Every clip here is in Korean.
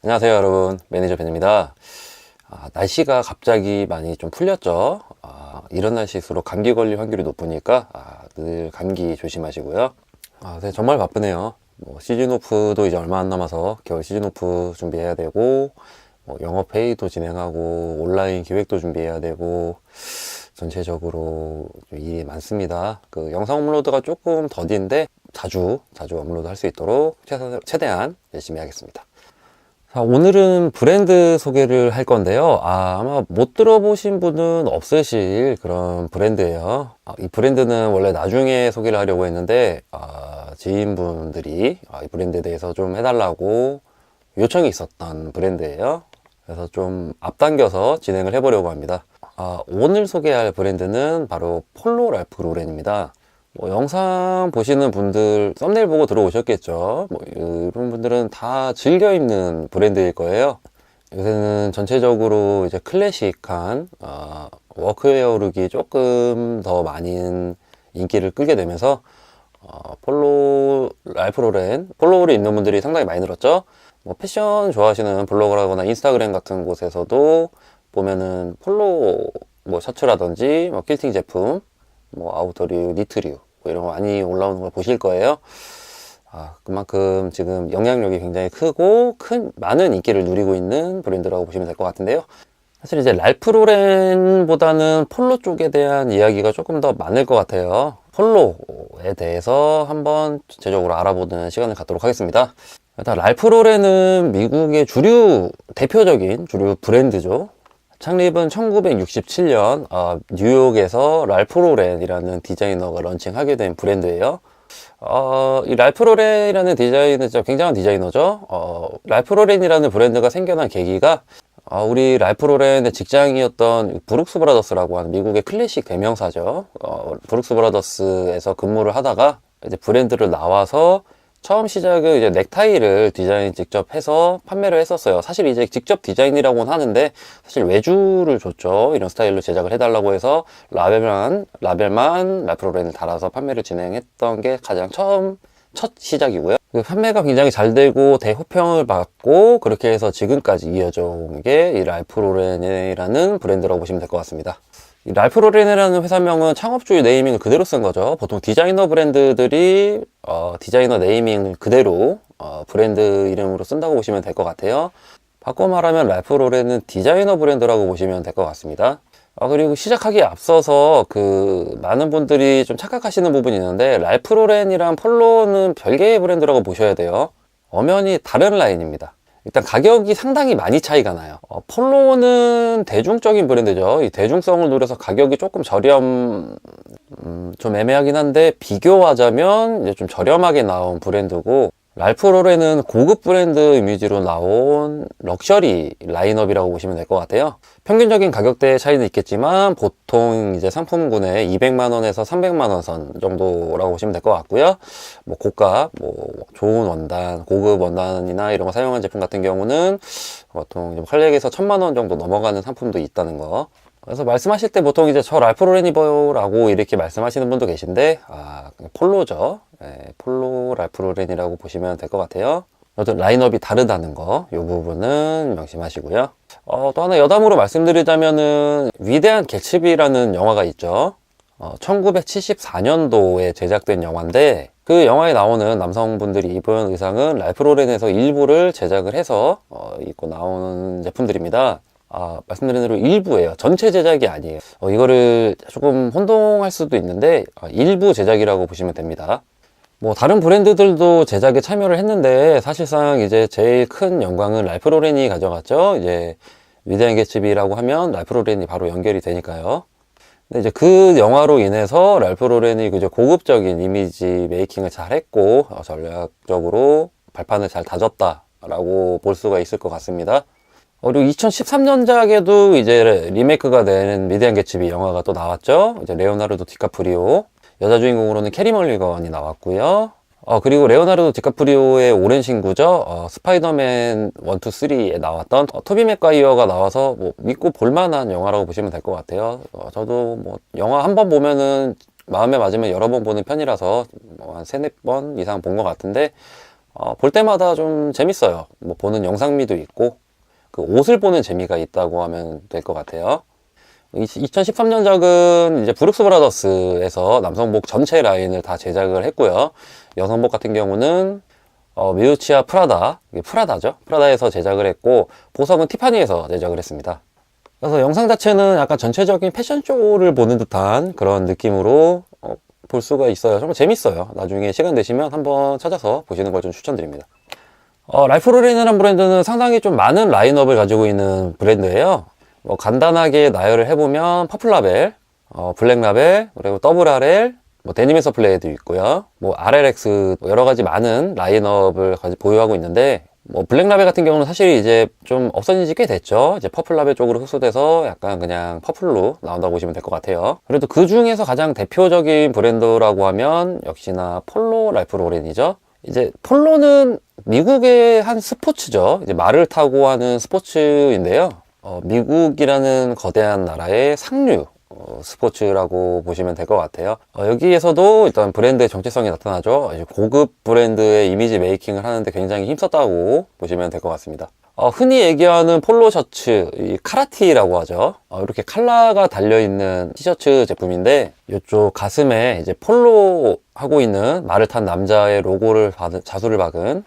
안녕하세요 여러분, 매니저 벤입니다. 날씨가 갑자기 많이 좀 풀렸죠. 이런 날씨일수록 감기 걸릴 확률이 높으니까 늘 감기 조심하시고요. 네, 정말 바쁘네요. 시즌오프도 이제 얼마 안 남아서 겨울 시즌오프 준비해야 되고, 영업회의도 진행하고, 온라인 기획도 준비해야 되고, 전체적으로 일이 많습니다. 그 영상 업로드가 조금 더딘데 자주 업로드 할 수 있도록 최대한 열심히 하겠습니다. 자, 오늘은 브랜드 소개를 할 건데요. 아마 못 들어보신 분은 없으실 그런 브랜드예요. 이 브랜드는 원래 나중에 소개를 하려고 했는데 지인분들이 이 브랜드에 대해서 좀 해달라고 요청이 있었던 브랜드예요. 그래서 좀 앞당겨서 진행을 해보려고 합니다. 오늘 소개할 브랜드는 바로 폴로 랄프 로렌입니다. 영상 보시는 분들 썸네일 보고 들어오셨겠죠. 이런 분들은 다 즐겨 입는 브랜드일 거예요. 요새는 전체적으로 이제 클래식한 워크웨어 룩이 조금 더 많은 인기를 끌게 되면서 폴로 랄프 로렌 폴로를 입는 분들이 상당히 많이 늘었죠. 패션 좋아하시는 블로그라거나 인스타그램 같은 곳에서도 보면은 폴로 셔츠라든지 퀼팅 제품, 아우터류, 니트류 이런 거 많이 올라오는 걸 보실 거예요. 그만큼 지금 영향력이 굉장히 크고 많은 인기를 누리고 있는 브랜드라고 보시면 될 것 같은데요. 사실 이제 랄프 로렌보다는 폴로 쪽에 대한 이야기가 조금 더 많을 것 같아요. 폴로에 대해서 한번 전체적으로 알아보는 시간을 갖도록 하겠습니다. 일단 랄프 로렌은 미국의 대표적인 주류 브랜드죠. 창립은 1967년 뉴욕에서 랄프 로렌이라는 디자이너가 런칭하게 된 브랜드예요. 이 랄프 로렌이라는 디자이너 진짜 굉장한 디자이너죠. 랄프 로렌이라는 브랜드가 생겨난 계기가 우리 랄프 로렌의 직장이었던 브룩스 브라더스라고 하는 미국의 클래식 대명사죠. 브룩스 브라더스에서 근무를 하다가 이제 브랜드를 나와서 처음 시작은 이제 넥타이를 디자인 직접 해서 판매를 했었어요. 사실 이제 직접 디자인이라고는 하는데 사실 외주를 줬죠. 이런 스타일로 제작을 해달라고 해서 라벨만 랄프 로렌을 달아서 판매를 진행했던 게 가장 첫 시작이고요. 그 판매가 굉장히 잘 되고 대호평을 받고 그렇게 해서 지금까지 이어져 온 게 이 랄프 로렌이라는 브랜드라고 보시면 될 것 같습니다. 이 랄프 로렌이라는 회사명은 창업주의 네이밍을 그대로 쓴 거죠. 보통 디자이너 브랜드들이 디자이너 네이밍을 그대로 브랜드 이름으로 쓴다고 보시면 될 것 같아요. 바꿔 말하면 랄프 로렌은 디자이너 브랜드라고 보시면 될 것 같습니다. 그리고 시작하기에 앞서서 많은 분들이 좀 착각하시는 부분이 있는데 랄프 로렌이랑 폴로는 별개의 브랜드라고 보셔야 돼요. 엄연히 다른 라인입니다. 일단 가격이 상당히 많이 차이가 나요. 폴로는 대중적인 브랜드죠. 이 대중성을 노려서 가격이 조금 좀 애매하긴 한데 비교하자면 이제 좀 저렴하게 나온 브랜드고, 랄프 로렌은 고급 브랜드 이미지로 나온 럭셔리 라인업이라고 보시면 될 것 같아요. 평균적인 가격대 차이는 있겠지만 보통 이제 상품군에 200만원에서 300만원 선 정도라고 보시면 될 것 같고요. 고가, 좋은 원단, 고급 원단이나 이런 거 사용한 제품 같은 경우는 보통 활력에서 1000만원 정도 넘어가는 상품도 있다는 거. 그래서 말씀하실 때 보통 이제 저 랄프 로렌 입어요라고 이렇게 말씀하시는 분도 계신데 폴로죠. 폴로 랄프 로렌이라고 보시면 될 것 같아요. 어떤 라인업이 다르다는 거, 이 부분은 명심하시고요. 또 하나 여담으로 말씀드리자면은 위대한 개츠비라는 영화가 있죠. 1974년도에 제작된 영화인데 그 영화에 나오는 남성분들이 입은 의상은 랄프 로렌에서 일부를 제작을 해서 입고 나오는 제품들입니다. 말씀드린 대로 일부예요. 전체 제작이 아니에요. 이거를 조금 혼동할 수도 있는데 일부 제작이라고 보시면 됩니다. 다른 브랜드들도 제작에 참여를 했는데 사실상 이제 제일 큰 영광은 랄프 로렌이 가져갔죠. 이제 위대한 개츠비라고 하면 랄프 로렌이 바로 연결이 되니까요. 근데 이제 그 영화로 인해서 랄프 로렌이 이제 고급적인 이미지 메이킹을 잘 했고 전략적으로 발판을 잘 다졌다라고 볼 수가 있을 것 같습니다. 그리고 2013년작에도 이제 리메이크가 된 위대한 개츠비 영화가 또 나왔죠. 이제 레오나르도 디카프리오, 여자 주인공으로는 캐리 멀리건이 나왔고요. 그리고 레오나르도 디카프리오의 오랜 친구죠. 스파이더맨 1, 2, 3에 나왔던 토비 맥과이어가 나와서 뭐 믿고 볼만한 영화라고 보시면 될 것 같아요. 저도 뭐 영화 한 번 보면은 마음에 맞으면 여러 번 보는 편이라서 뭐한 3-4번 이상 본 것 같은데 볼 때마다 좀 재밌어요. 뭐 보는 영상미도 있고 그 옷을 보는 재미가 있다고 하면 될 것 같아요. 2013년작은 이제 브룩스 브라더스에서 남성복 전체 라인을 다 제작을 했고요. 여성복 같은 경우는 미우치아 프라다, 이게 프라다죠. 프라다에서 제작을 했고 보석은 티파니에서 제작을 했습니다. 그래서 영상 자체는 약간 전체적인 패션쇼를 보는 듯한 그런 느낌으로 볼 수가 있어요. 정말 재밌어요. 나중에 시간 되시면 한번 찾아서 보시는 걸 좀 추천드립니다. 랄프 로렌이라는 브랜드는 상당히 좀 많은 라인업을 가지고 있는 브랜드예요. 뭐 간단하게 나열을 해보면 퍼플라벨, 블랙라벨, 그리고 더블 RL, 뭐 데니메 서플레이도 있고요. 뭐 RLX 여러 가지 많은 라인업을 보유하고 있는데 뭐 블랙라벨 같은 경우는 사실 이제 좀 없어진 지 꽤 됐죠. 이제 퍼플라벨 쪽으로 흡수돼서 약간 그냥 퍼플로 나온다고 보시면 될 것 같아요. 그래도 그 중에서 가장 대표적인 브랜드라고 하면 역시나 폴로 랄프 로렌이죠. 이제 폴로는 미국의 한 스포츠죠. 이제 말을 타고 하는 스포츠인데요. 미국이라는 거대한 나라의 상류 스포츠라고 보시면 될 것 같아요. 여기에서도 일단 브랜드의 정체성이 나타나죠. 고급 브랜드의 이미지 메이킹을 하는데 굉장히 힘썼다고 보시면 될 것 같습니다. 흔히 얘기하는 폴로 셔츠, 이 카라티라고 하죠. 이렇게 칼라가 달려있는 티셔츠 제품인데 이쪽 가슴에 이제 폴로 하고 있는 말을 탄 남자의 로고를 자수를 박은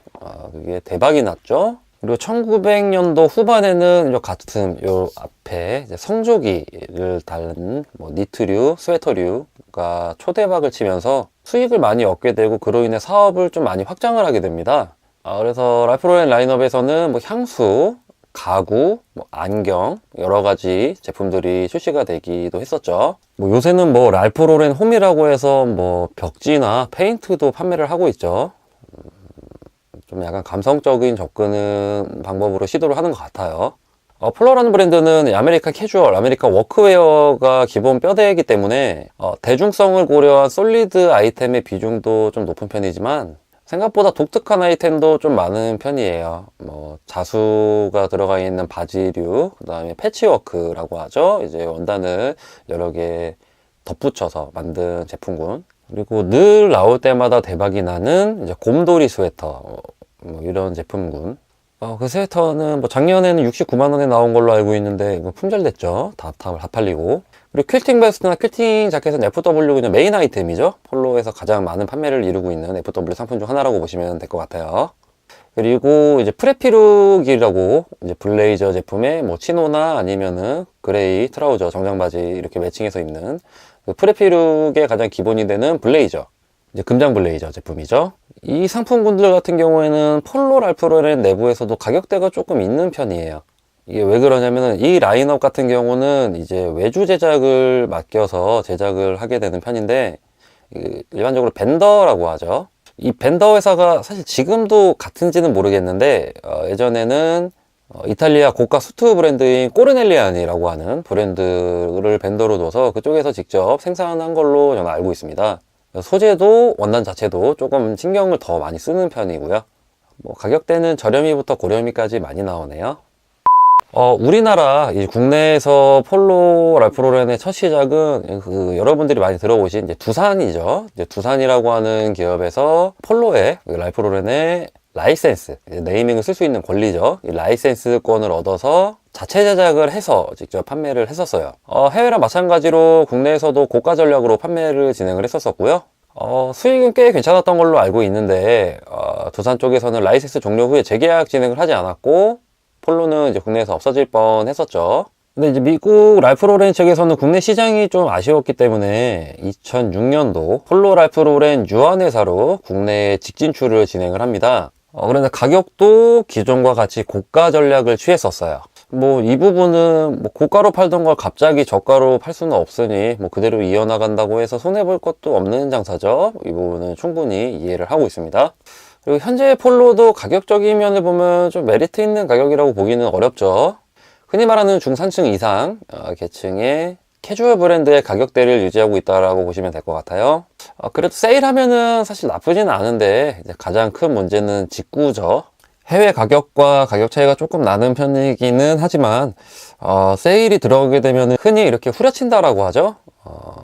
그게 대박이 났죠. 그리고 1900년도 후반에는 요 가슴, 요 앞에 이제 성조기를 달는 뭐 니트류, 스웨터류가 초대박을 치면서 수익을 많이 얻게 되고 그로 인해 사업을 좀 많이 확장을 하게 됩니다. 그래서 랄프 로렌 라인업에서는 뭐 향수, 가구, 뭐 안경 여러 가지 제품들이 출시가 되기도 했었죠. 뭐 요새는 뭐 랄프 로렌 홈이라고 해서 뭐 벽지나 페인트도 판매를 하고 있죠. 좀 약간 감성적인 접근 방법으로 시도를 하는 것 같아요. 폴로라는 브랜드는 아메리칸 캐주얼, 아메리칸 워크웨어가 기본 뼈대이기 때문에 대중성을 고려한 솔리드 아이템의 비중도 좀 높은 편이지만 생각보다 독특한 아이템도 좀 많은 편이에요. 뭐 자수가 들어가 있는 바지류, 그 다음에 패치워크라고 하죠. 이제 원단을 여러 개 덧붙여서 만든 제품군. 그리고 늘 나올 때마다 대박이 나는 이제 곰돌이 스웨터, 뭐 이런 제품군. 그 스웨터는 뭐 작년에는 69만 원에 나온 걸로 알고 있는데 이거 품절됐죠. 다 팔리고. 그리고 퀼팅 베스트나 퀼팅 자켓은 FW 그냥 메인 아이템이죠. 폴로에서 가장 많은 판매를 이루고 있는 FW 상품 중 하나라고 보시면 될 것 같아요. 그리고 이제 프레피룩이라고 이제 블레이저 제품에 뭐 치노나 아니면은 그레이 트라우저 정장 바지 이렇게 매칭해서 입는 그 프레피룩의 가장 기본이 되는 블레이저, 이제 금장 블레이저 제품이죠. 이 상품군들 같은 경우에는 폴로 랄프 로렌 내부에서도 가격대가 조금 있는 편이에요. 이게 왜 그러냐면은 이 라인업 같은 경우는 이제 외주 제작을 맡겨서 제작을 하게 되는 편인데 일반적으로 벤더라고 하죠. 이 벤더 회사가 사실 지금도 같은지는 모르겠는데 예전에는 이탈리아 고가 수트 브랜드인 꼬르넬리안이라고 하는 브랜드를 벤더로 둬서 그쪽에서 직접 생산한 걸로 저는 알고 있습니다. 소재도 원단 자체도 조금 신경을 더 많이 쓰는 편이고요. 뭐 가격대는 저렴이부터 고렴이까지 많이 나오네요. 우리나라 국내에서 폴로 랄프 로렌의 첫 시작은 여러분들이 많이 들어보신 이제 두산이죠. 이제 두산이라고 하는 기업에서 폴로의 랄프 로렌의 라이센스, 네이밍을 쓸 수 있는 권리죠. 이 라이센스권을 얻어서 자체 제작을 해서 직접 판매를 했었어요. 해외랑 마찬가지로 국내에서도 고가 전략으로 판매를 진행을 했었고요. 수익은 꽤 괜찮았던 걸로 알고 있는데 두산 쪽에서는 라이센스 종료 후에 재계약 진행을 하지 않았고 폴로는 이제 국내에서 없어질 뻔 했었죠. 근데 이제 미국 랄프 로렌 측에서는 국내 시장이 좀 아쉬웠기 때문에 2006년도 폴로 랄프 로렌 유한회사로 국내에 직진출을 진행을 합니다. 그런데 가격도 기존과 같이 고가 전략을 취했었어요. 뭐 이 부분은 뭐 고가로 팔던 걸 갑자기 저가로 팔 수는 없으니 뭐 그대로 이어나간다고 해서 손해볼 것도 없는 장사죠. 이 부분은 충분히 이해를 하고 있습니다. 그리고 현재 폴로도 가격적인 면을 보면 좀 메리트 있는 가격이라고 보기는 어렵죠. 흔히 말하는 중산층 이상 계층의 캐주얼 브랜드의 가격대를 유지하고 있다라고 보시면 될 것 같아요. 그래도 세일하면은 사실 나쁘지는 않은데 이제 가장 큰 문제는 직구죠. 해외 가격과 가격 차이가 조금 나는 편이기는 하지만 세일이 들어오게 되면 흔히 이렇게 후려친다라고 하죠.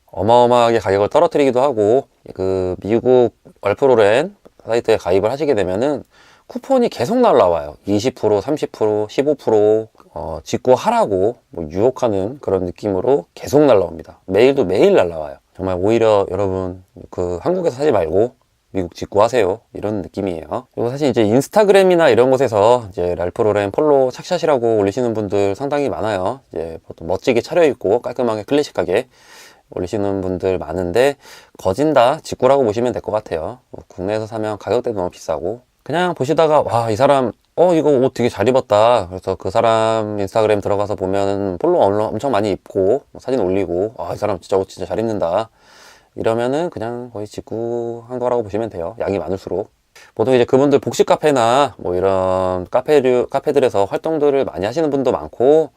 어마어마하게 가격을 떨어뜨리기도 하고, 그 미국 얼프로렌 사이트에 가입을 하시게 되면은 쿠폰이 계속 날라와요. 20%, 30%, 15% 직구하라고 뭐 유혹하는 그런 느낌으로 계속 날라옵니다. 메일도 매일 날라와요. 정말 오히려 여러분 그 한국에서 사지 말고 미국 직구하세요, 이런 느낌이에요. 그리고 사실 이제 인스타그램이나 이런 곳에서 이제 랄프로렌 폴로 착샷이라고 올리시는 분들 상당히 많아요. 이제 보통 멋지게 차려입고 깔끔하게 클래식하게 올리시는 분들 많은데, 거진 다 직구라고 보시면 될 것 같아요. 국내에서 사면 가격대도 너무 비싸고, 그냥 보시다가 와, 이 사람 이거 옷 되게 잘 입었다, 그래서 그 사람 인스타그램 들어가서 보면 폴로 엄청 많이 입고 사진 올리고, 이 사람 진짜 옷 진짜 잘 입는다, 이러면은 그냥 거의 직구한 거라고 보시면 돼요. 양이 많을수록. 보통 이제 그분들 복식 카페나 뭐 이런 카페들에서 활동들을 많이 하시는 분도 많고,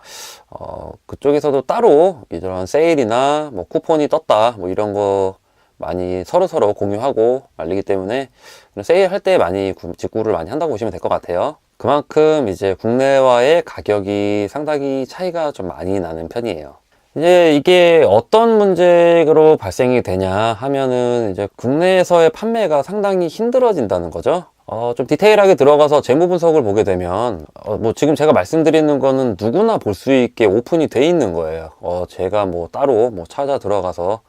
그쪽에서도 따로 이런 세일이나 뭐 쿠폰이 떴다 뭐 이런 거 많이 서로 공유하고 알리기 때문에 세일 할 때 많이 직구를 많이 한다고 보시면 될 것 같아요. 그만큼 이제 국내와의 가격이 상당히 차이가 좀 많이 나는 편이에요. 이제 이게 어떤 문제로 발생이 되냐 하면은, 이제 국내에서의 판매가 상당히 힘들어진다는 거죠. 좀 디테일하게 들어가서 재무 분석을 보게 되면, 뭐 지금 제가 말씀드리는 거는 누구나 볼 수 있게 오픈이 돼 있는 거예요. 제가 뭐 따로 뭐 찾아 들어가서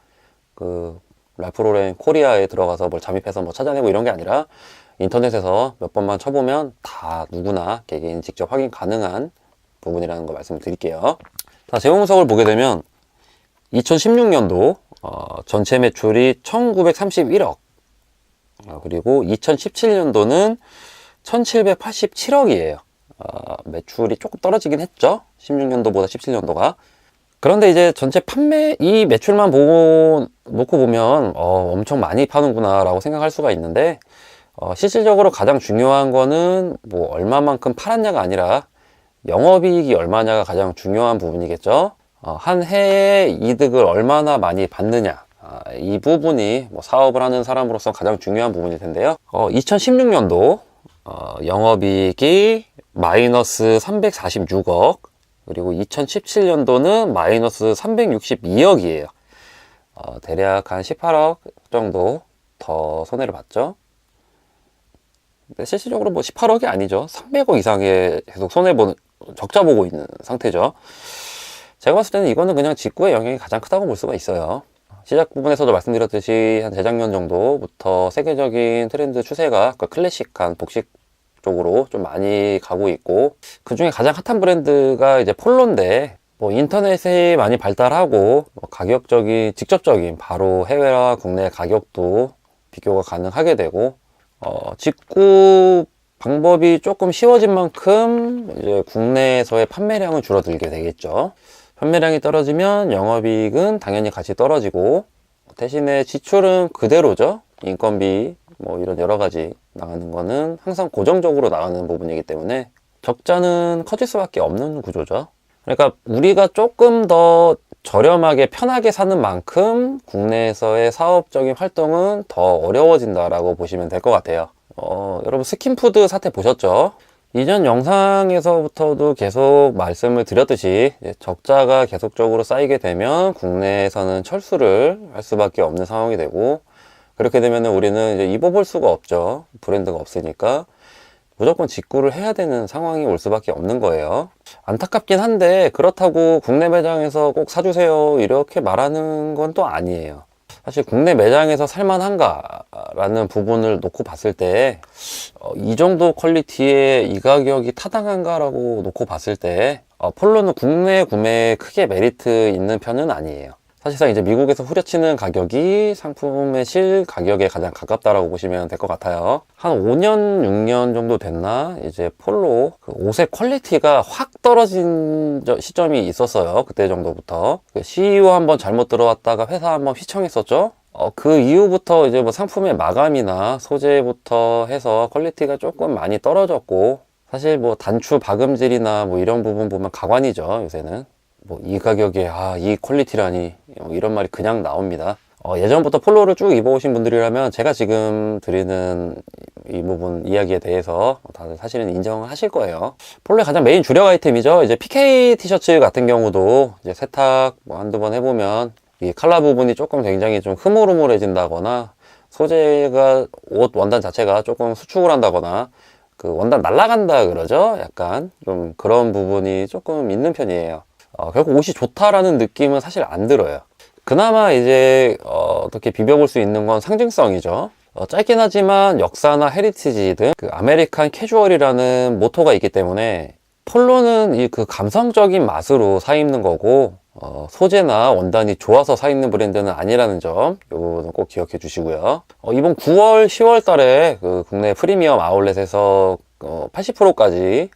그 랄프로렌 코리아에 들어가서 뭘 잠입해서 뭐 찾아내고 이런 게 아니라, 인터넷에서 몇 번만 쳐보면 다 누구나 개개인 직접 확인 가능한 부분이라는 거 말씀을 드릴게요. 자, 재무 분석을 보게 되면 2016년도 전체 매출이 1931억, 그리고 2017년도는 1787억이에요. 매출이 조금 떨어지긴 했죠, 16년도보다 17년도가. 그런데 이제 전체 판매 이 매출만 놓고 보면 엄청 많이 파는구나 라고 생각할 수가 있는데, 실질적으로 가장 중요한 거는 뭐 얼마만큼 팔았냐가 아니라 영업이익이 얼마냐가 가장 중요한 부분이겠죠. 한 해에 이득을 얼마나 많이 받느냐, 이 부분이 뭐 사업을 하는 사람으로서 가장 중요한 부분일 텐데요. 2016년도 영업이익이 마이너스 346억, 그리고 2017년도는 마이너스 362억이에요. 대략 한 18억 정도 더 손해를 봤죠. 근데 실질적으로 뭐 18억이 아니죠. 300억 이상의 계속 적자 보고 있는 상태죠. 제가 봤을 때는 이거는 그냥 직구의 영향이 가장 크다고 볼 수가 있어요. 시작 부분에서도 말씀드렸듯이 한 재작년 정도부터 세계적인 트렌드 추세가 클래식한 복식 쪽으로 좀 많이 가고 있고, 그 중에 가장 핫한 브랜드가 이제 폴로인데, 뭐 인터넷이 많이 발달하고 가격적인 직접적인 바로 해외와 국내 가격도 비교가 가능하게 되고, 직구 방법이 조금 쉬워진 만큼 이제 국내에서의 판매량은 줄어들게 되겠죠. 판매량이 떨어지면 영업이익은 당연히 같이 떨어지고, 대신에 지출은 그대로죠. 인건비 뭐 이런 여러 가지 나가는 거는 항상 고정적으로 나가는 부분이기 때문에 적자는 커질 수밖에 없는 구조죠. 그러니까 우리가 조금 더 저렴하게 편하게 사는 만큼 국내에서의 사업적인 활동은 더 어려워진다라고 보시면 될 것 같아요. 여러분 스킨푸드 사태 보셨죠? 이전 영상에서부터도 계속 말씀을 드렸듯이 적자가 계속적으로 쌓이게 되면 국내에서는 철수를 할 수밖에 없는 상황이 되고, 그렇게 되면 우리는 이제 입어볼 수가 없죠. 브랜드가 없으니까 무조건 직구를 해야 되는 상황이 올 수밖에 없는 거예요. 안타깝긴 한데 그렇다고 국내 매장에서 꼭 사주세요 이렇게 말하는 건 또 아니에요. 사실 국내 매장에서 살만한가라는 부분을 놓고 봤을 때, 이 정도 퀄리티에 이 가격이 타당한가라고 놓고 봤을 때, 폴로는 국내 구매에 크게 메리트 있는 편은 아니에요. 사실상 이제 미국에서 후려치는 가격이 상품의 실 가격에 가장 가깝다라고 보시면 될 것 같아요. 한 5년, 6년 정도 됐나? 이제 폴로 그 옷의 퀄리티가 확 떨어진 시점이 있었어요. 그때 정도부터. 그 CEO 한번 잘못 들어왔다가 회사 한번 휘청했었죠. 그 이후부터 이제 뭐 상품의 마감이나 소재부터 해서 퀄리티가 조금 많이 떨어졌고, 사실 뭐 단추 박음질이나 뭐 이런 부분 보면 가관이죠, 요새는. 뭐 이 가격에 이 퀄리티라니 이런 말이 그냥 나옵니다. 예전부터 폴로를 쭉 입어오신 분들이라면 제가 지금 드리는 이 부분 이야기에 대해서 다들 사실은 인정하실 거예요. 폴로의 가장 메인 주력 아이템이죠. 이제 PK 티셔츠 같은 경우도 이제 세탁 뭐 한두 번 해보면 이 칼라 부분이 조금 굉장히 좀 흐물흐물해진다거나 소재가 옷 원단 자체가 조금 수축을 한다거나 그 원단 날아간다 그러죠. 약간 좀 그런 부분이 조금 있는 편이에요. 결국 옷이 좋다라는 느낌은 사실 안 들어요. 그나마 이제 어떻게 비벼볼 수 있는 건 상징성이죠. 짧긴 하지만 역사나 헤리티지 등 그 아메리칸 캐주얼이라는 모토가 있기 때문에 폴로는 이 그 감성적인 맛으로 사 입는 거고 소재나 원단이 좋아서 사 입는 브랜드는 아니라는 점, 이 부분은 꼭 기억해 주시고요. 이번 9월, 10월 달에 그 국내 프리미엄 아울렛에서 80%까지,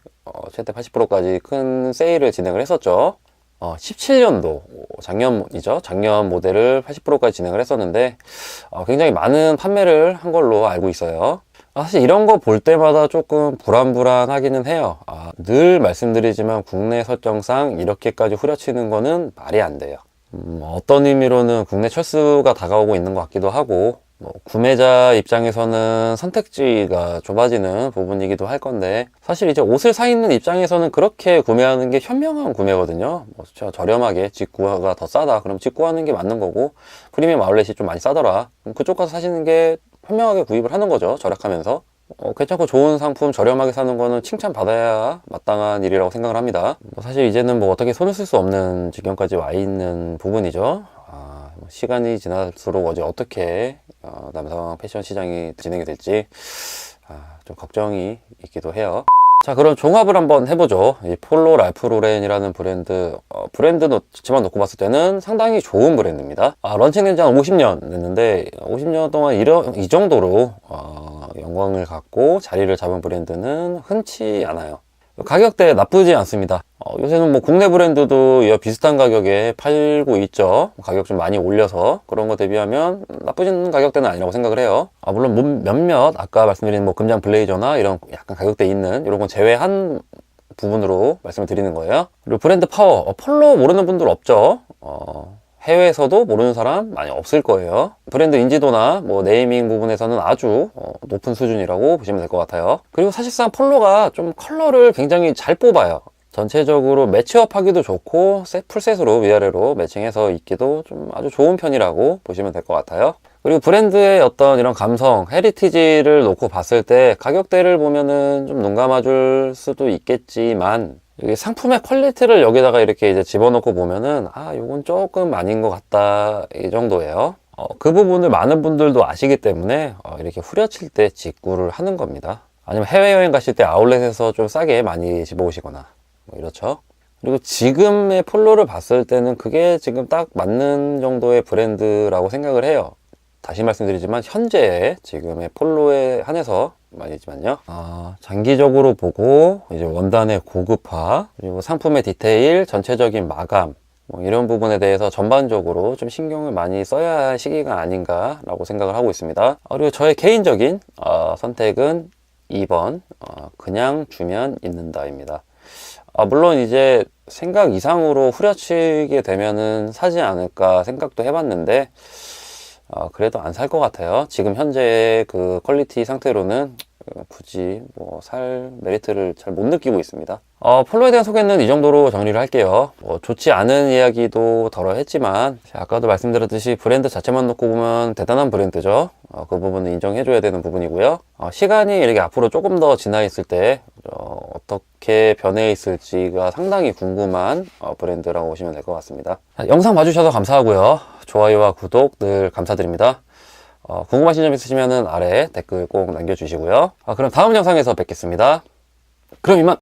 최대 80%까지 큰 세일을 진행을 했었죠. 17년도, 작년이죠. 작년 모델을 80%까지 진행을 했었는데, 굉장히 많은 판매를 한 걸로 알고 있어요. 사실 이런 거 볼 때마다 조금 불안불안하기는 해요. 늘 말씀드리지만 국내 설정상 이렇게까지 후려치는 거는 말이 안 돼요. 어떤 의미로는 국내 철수가 다가오고 있는 것 같기도 하고, 구매자 입장에서는 선택지가 좁아지는 부분이기도 할 건데, 사실 이제 옷을 사 입는 입장에서는 그렇게 구매하는 게 현명한 구매거든요. 저렴하게 직구가 더 싸다 그럼 직구하는 게 맞는 거고, 프리미엄 아울렛이 좀 많이 싸더라 그럼 그쪽 가서 사시는 게 현명하게 구입을 하는 거죠. 절약하면서. 괜찮고 좋은 상품 저렴하게 사는 거는 칭찬받아야 마땅한 일이라고 생각을 합니다. 사실 이제는 뭐 어떻게 손을 쓸 수 없는 지경까지 와 있는 부분이죠. 시간이 지날수록 어떻게 남성 패션 시장이 진행이 될지 좀 걱정이 있기도 해요. 자, 그럼 종합을 한번 해보죠. 이 폴로 랄프 로렌이라는 브랜드, 브랜드 자체만 놓고 봤을 때는 상당히 좋은 브랜드입니다. 런칭된 지 한 50년 됐는데 50년 동안 이 정도로 영광을 갖고 자리를 잡은 브랜드는 흔치 않아요. 가격대 나쁘지 않습니다. 요새는 뭐 국내 브랜드도 비슷한 가격에 팔고 있죠. 가격 좀 많이 올려서 그런 거 대비하면 나쁘진 가격대는 아니라고 생각을 해요. 물론 몇몇 아까 말씀드린 뭐 금장 블레이저나 이런 약간 가격대 있는 이런 건 제외한 부분으로 말씀을 드리는 거예요. 그리고 브랜드 파워, 폴로 모르는 분들 없죠. 해외에서도 모르는 사람 많이 없을 거예요. 브랜드 인지도나 뭐 네이밍 부분에서는 아주 높은 수준이라고 보시면 될 것 같아요. 그리고 사실상 폴로가 좀 컬러를 굉장히 잘 뽑아요. 전체적으로 매치업 하기도 좋고 풀셋으로 위아래로 매칭해서 입기도 좀 아주 좋은 편이라고 보시면 될 것 같아요. 그리고 브랜드의 어떤 이런 감성, 헤리티지를 놓고 봤을 때 가격대를 보면은 좀 눈 감아줄 수도 있겠지만 여기 상품의 퀄리티를 여기다가 이렇게 이제 집어넣고 보면은 요건 조금 아닌 것 같다 이 정도예요. 그 부분을 많은 분들도 아시기 때문에 이렇게 후려칠 때 직구를 하는 겁니다. 아니면 해외여행 가실 때 아울렛에서 좀 싸게 많이 집어오시거나 뭐 이렇죠. 그리고 지금의 폴로를 봤을 때는 그게 지금 딱 맞는 정도의 브랜드라고 생각을 해요. 다시 말씀드리지만 현재 지금의 폴로에 한해서 말이지만요. 장기적으로 보고 이제 원단의 고급화 그리고 상품의 디테일, 전체적인 마감 뭐 이런 부분에 대해서 전반적으로 좀 신경을 많이 써야 할 시기가 아닌가라고 생각을 하고 있습니다. 그리고 저의 개인적인 선택은 2번 그냥 주면 입는다입니다. 물론 이제 생각 이상으로 후려치게 되면은 사지 않을까 생각도 해봤는데 그래도 안 살 것 같아요. 지금 현재 그 퀄리티 상태로는 굳이 뭐 살 메리트를 잘 못 느끼고 있습니다. 폴로에 대한 소개는 이 정도로 정리를 할게요. 좋지 않은 이야기도 덜어 했지만 아까도 말씀드렸듯이 브랜드 자체만 놓고 보면 대단한 브랜드죠. 그 부분은 인정해줘야 되는 부분이고요. 시간이 이렇게 앞으로 조금 더 지나 있을 때 어떻게 변해 있을지가 상당히 궁금한 브랜드라고 보시면 될 것 같습니다. 영상 봐주셔서 감사하고요. 좋아요와 구독 늘 감사드립니다. 궁금하신 점 있으시면 아래 댓글 꼭 남겨주시고요. 그럼 다음 영상에서 뵙겠습니다. 그럼 이만!